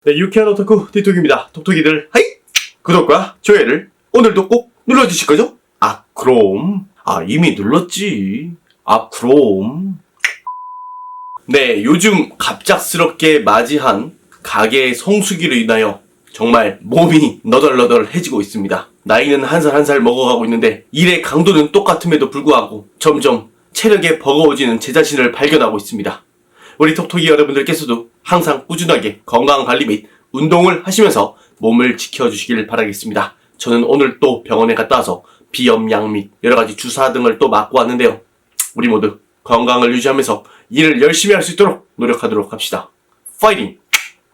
네, 유쾌한 오타쿠 틱톡입니다. 톡톡이들 하이! 구독과 좋아요를 오늘도 꼭 눌러주실 거죠? 그럼 이미 눌렀지. 그럼 네, 요즘 갑작스럽게 맞이한 가게의 성수기로 인하여 정말 몸이 너덜너덜해지고 있습니다. 나이는 한 살 한 살 먹어가고 있는데 일의 강도는 똑같음에도 불구하고 점점 체력에 버거워지는 제 자신을 발견하고 있습니다. 우리 톡톡이 여러분들께서도 항상 꾸준하게 건강관리 및 운동을 하시면서 몸을 지켜주시길 바라겠습니다. 저는 오늘 또 병원에 갔다 와서 비염약 및 여러가지 주사 등을 또 맞고 왔는데요. 우리 모두 건강을 유지하면서 일을 열심히 할 수 있도록 노력하도록 합시다. 파이팅!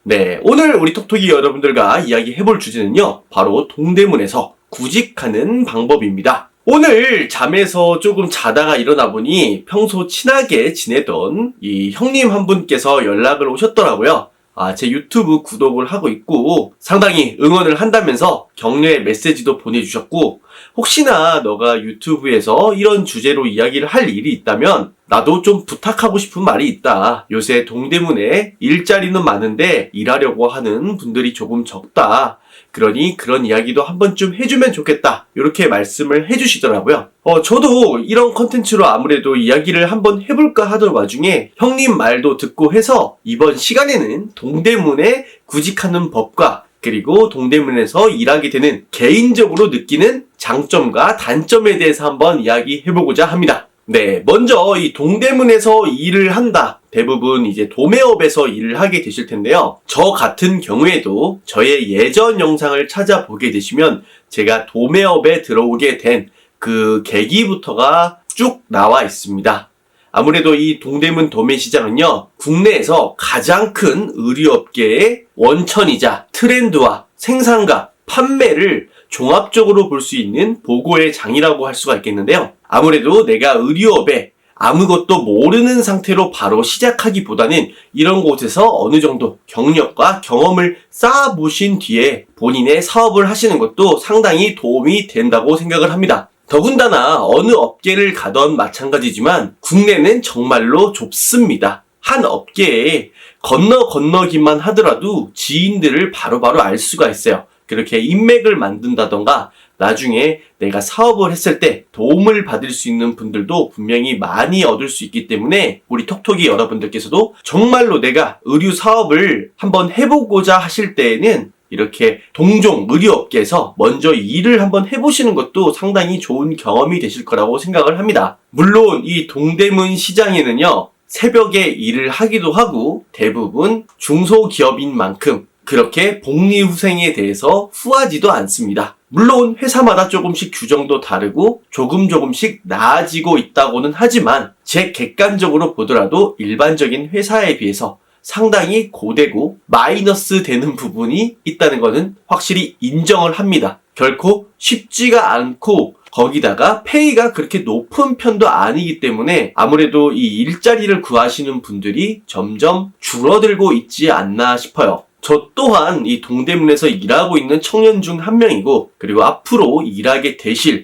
네, 오늘 우리 톡톡이 여러분들과 이야기해볼 주제는요, 바로 동대문에서 구직하는 방법입니다. 오늘 잠에서 조금 자다가 일어나 보니 평소 친하게 지내던 이 형님 한 분께서 연락을 오셨더라고요. 제 유튜브 구독을 하고 있고 상당히 응원을 한다면서 격려의 메시지도 보내주셨고, 혹시나 너가 유튜브에서 이런 주제로 이야기를 할 일이 있다면 나도 좀 부탁하고 싶은 말이 있다. 요새 동대문에 일자리는 많은데 일하려고 하는 분들이 조금 적다. 그러니 그런 이야기도 한 번쯤 해주면 좋겠다. 이렇게 말씀을 해주시더라고요. 저도 이런 컨텐츠로 아무래도 이야기를 한번 해볼까 하던 와중에 형님 말도 듣고 해서 이번 시간에는 동대문에 구직하는 법과 그리고 동대문에서 일하게 되는 개인적으로 느끼는 장점과 단점에 대해서 한번 이야기해보고자 합니다. 네, 먼저 이 동대문에서 일을 한다. 대부분 이제 도매업에서 일을 하게 되실 텐데요. 저 같은 경우에도 저의 예전 영상을 찾아보게 되시면 제가 도매업에 들어오게 된 그 계기부터가 쭉 나와 있습니다. 아무래도 이 동대문 도매시장은요, 국내에서 가장 큰 의류업계의 원천이자 트렌드와 생산과 판매를 종합적으로 볼 수 있는 보고의 장이라고 할 수가 있겠는데요. 아무래도 내가 의류업에 아무것도 모르는 상태로 바로 시작하기보다는 이런 곳에서 어느 정도 경력과 경험을 쌓아보신 뒤에 본인의 사업을 하시는 것도 상당히 도움이 된다고 생각을 합니다. 더군다나 어느 업계를 가던 마찬가지지만 국내는 정말로 좁습니다. 한 업계에 건너기만 하더라도 지인들을 바로바로 알 수가 있어요. 그렇게 인맥을 만든다던가 나중에 내가 사업을 했을 때 도움을 받을 수 있는 분들도 분명히 많이 얻을 수 있기 때문에 우리 톡톡이 여러분들께서도 정말로 내가 의류 사업을 한번 해보고자 하실 때에는 이렇게 동종 의류업계에서 먼저 일을 한번 해보시는 것도 상당히 좋은 경험이 되실 거라고 생각을 합니다. 물론 이 동대문 시장에는요, 새벽에 일을 하기도 하고 대부분 중소기업인 만큼 그렇게 복리후생에 대해서 후하지도 않습니다. 물론 회사마다 조금씩 규정도 다르고 조금씩 나아지고 있다고는 하지만 제 객관적으로 보더라도 일반적인 회사에 비해서 상당히 고되고 마이너스 되는 부분이 있다는 것은 확실히 인정을 합니다. 결코 쉽지가 않고 거기다가 페이가 그렇게 높은 편도 아니기 때문에 아무래도 이 일자리를 구하시는 분들이 점점 줄어들고 있지 않나 싶어요. 저 또한 이 동대문에서 일하고 있는 청년 중 한 명이고, 그리고 앞으로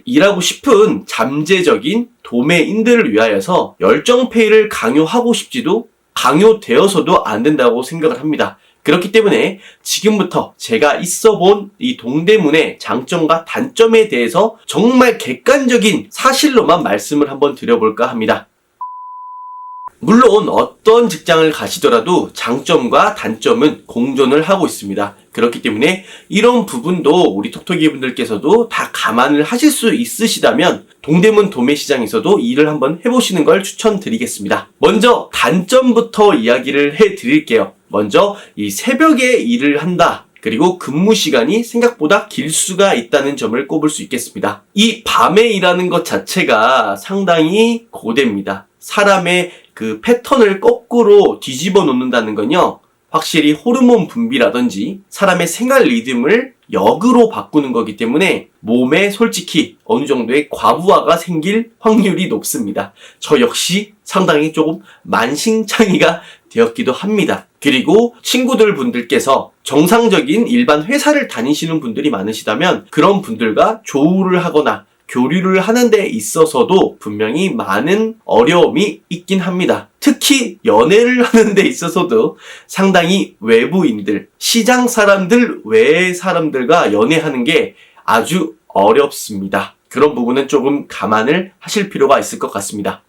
일하고 싶은 잠재적인 도매인들을 위하여서 열정페이를 강요하고 싶지도 강요되어서도 안 된다고 생각을 합니다. 그렇기 때문에 지금부터 제가 있어본 이 동대문의 장점과 단점에 대해서 정말 객관적인 사실로만 말씀을 한번 드려볼까 합니다. 물론 어떤 직장을 가시더라도 장점과 단점은 공존을 하고 있습니다. 그렇기 때문에 이런 부분도 우리 톡톡이 분들께서도 다 감안을 하실 수 있으시다면 동대문 도매시장에서도 일을 한번 해보시는 걸 추천드리겠습니다. 먼저 단점부터 이야기를 해드릴게요. 먼저 이 새벽에 일을 한다. 그리고 근무 시간이 생각보다 길 수가 있다는 점을 꼽을 수 있겠습니다. 이 밤에 일하는 것 자체가 상당히 고됩니다. 사람의 그 패턴을 거꾸로 뒤집어 놓는다는 건요, 확실히 호르몬 분비라든지 사람의 생활 리듬을 역으로 바꾸는 거기 때문에 몸에 솔직히 어느 정도의 과부하가 생길 확률이 높습니다. 저 역시 상당히 조금 만신창이가 되었기도 합니다. 그리고 친구들 분들께서 정상적인 일반 회사를 다니시는 분들이 많으시다면 그런 분들과 조우를 하거나 교류를 하는 데 있어서도 분명히 많은 어려움이 있긴 합니다. 특히 연애를 하는 데 있어서도 상당히 외부인들, 시장 사람들 외의 사람들과 연애하는 게 아주 어렵습니다. 그런 부분은 조금 감안을 하실 필요가 있을 것 같습니다.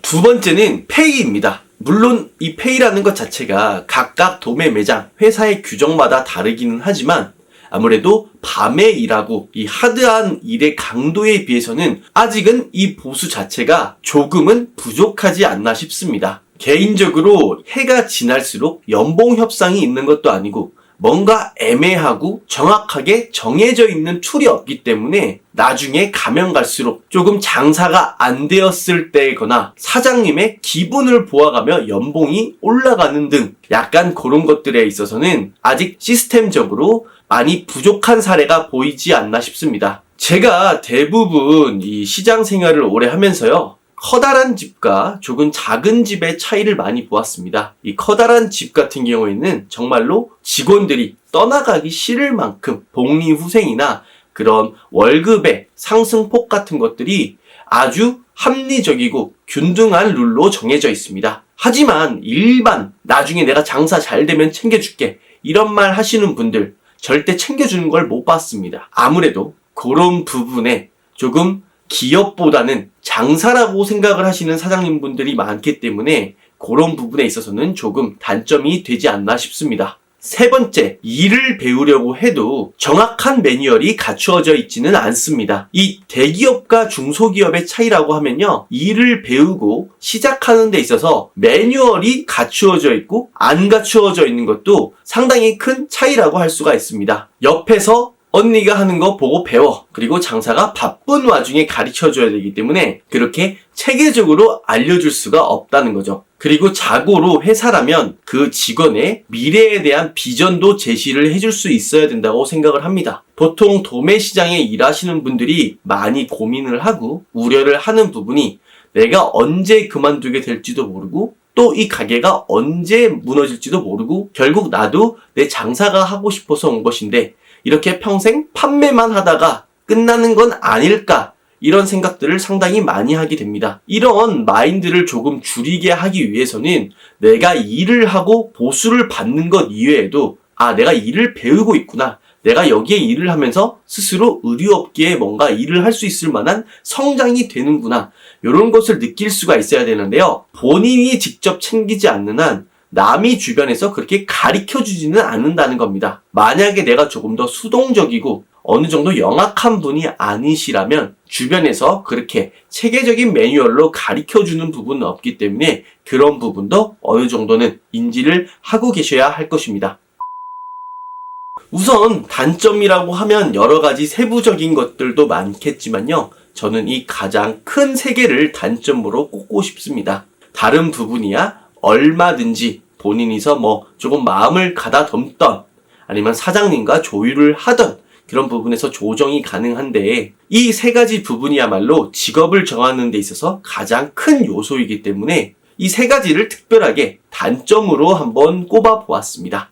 두 번째는 페이입니다. 물론 이 페이라는 것 자체가 각각 도매 매장, 회사의 규정마다 다르기는 하지만 아무래도 밤에 일하고 이 하드한 일의 강도에 비해서는 아직은 이 보수 자체가 조금은 부족하지 않나 싶습니다. 개인적으로 해가 지날수록 연봉 협상이 있는 것도 아니고 뭔가 애매하고 정확하게 정해져 있는 툴이 없기 때문에 나중에 가면 갈수록 조금 장사가 안 되었을 때거나 사장님의 기분을 보아가며 연봉이 올라가는 등 약간 그런 것들에 있어서는 아직 시스템적으로 많이 부족한 사례가 보이지 않나 싶습니다. 제가 대부분 이 시장 생활을 오래 하면서요, 커다란 집과 조금 작은 집의 차이를 많이 보았습니다. 이 커다란 집 같은 경우에는 정말로 직원들이 떠나가기 싫을 만큼 복리후생이나 그런 월급의 상승폭 같은 것들이 아주 합리적이고 균등한 룰로 정해져 있습니다. 하지만 일반 나중에 내가 장사 잘 되면 챙겨줄게 이런 말 하시는 분들 절대 챙겨주는 걸 못 봤습니다. 아무래도 그런 부분에 조금 기업보다는 장사라고 생각을 하시는 사장님분들이 많기 때문에 그런 부분에 있어서는 조금 단점이 되지 않나 싶습니다. 세 번째, 일을 배우려고 해도 정확한 매뉴얼이 갖추어져 있지는 않습니다. 이 대기업과 중소기업의 차이라고 하면요, 일을 배우고 시작하는 데 있어서 매뉴얼이 갖추어져 있고 안 갖추어져 있는 것도 상당히 큰 차이라고 할 수가 있습니다. 옆에서 언니가 하는 거 보고 배워. 그리고 장사가 바쁜 와중에 가르쳐줘야 되기 때문에 그렇게 체계적으로 알려줄 수가 없다는 거죠. 그리고 자고로 회사라면 그 직원의 미래에 대한 비전도 제시를 해줄 수 있어야 된다고 생각을 합니다. 보통 도매 시장에 일하시는 분들이 많이 고민을 하고 우려를 하는 부분이 내가 언제 그만두게 될지도 모르고 또 이 가게가 언제 무너질지도 모르고 결국 나도 내 장사가 하고 싶어서 온 것인데 이렇게 평생 판매만 하다가 끝나는 건 아닐까, 이런 생각들을 상당히 많이 하게 됩니다. 이런 마인드를 조금 줄이게 하기 위해서는 내가 일을 하고 보수를 받는 것 이외에도 내가 일을 배우고 있구나, 내가 여기에 일을 하면서 스스로 의류업계에 뭔가 일을 할 수 있을 만한 성장이 되는구나, 이런 것을 느낄 수가 있어야 되는데요. 본인이 직접 챙기지 않는 한 남이 주변에서 그렇게 가르쳐주지는 않는다는 겁니다. 만약에 내가 조금 더 수동적이고 어느 정도 영악한 분이 아니시라면 주변에서 그렇게 체계적인 매뉴얼로 가르쳐주는 부분은 없기 때문에 그런 부분도 어느 정도는 인지를 하고 계셔야 할 것입니다. 우선 단점이라고 하면 여러 가지 세부적인 것들도 많겠지만요, 저는 이 가장 큰 세 개를 단점으로 꼽고 싶습니다. 다른 부분이야 얼마든지 본인이서 조금 마음을 가다듬던 아니면 사장님과 조율을 하던 그런 부분에서 조정이 가능한데, 이 세 가지 부분이야말로 직업을 정하는 데 있어서 가장 큰 요소이기 때문에 이 세 가지를 특별하게 단점으로 한번 꼽아 보았습니다.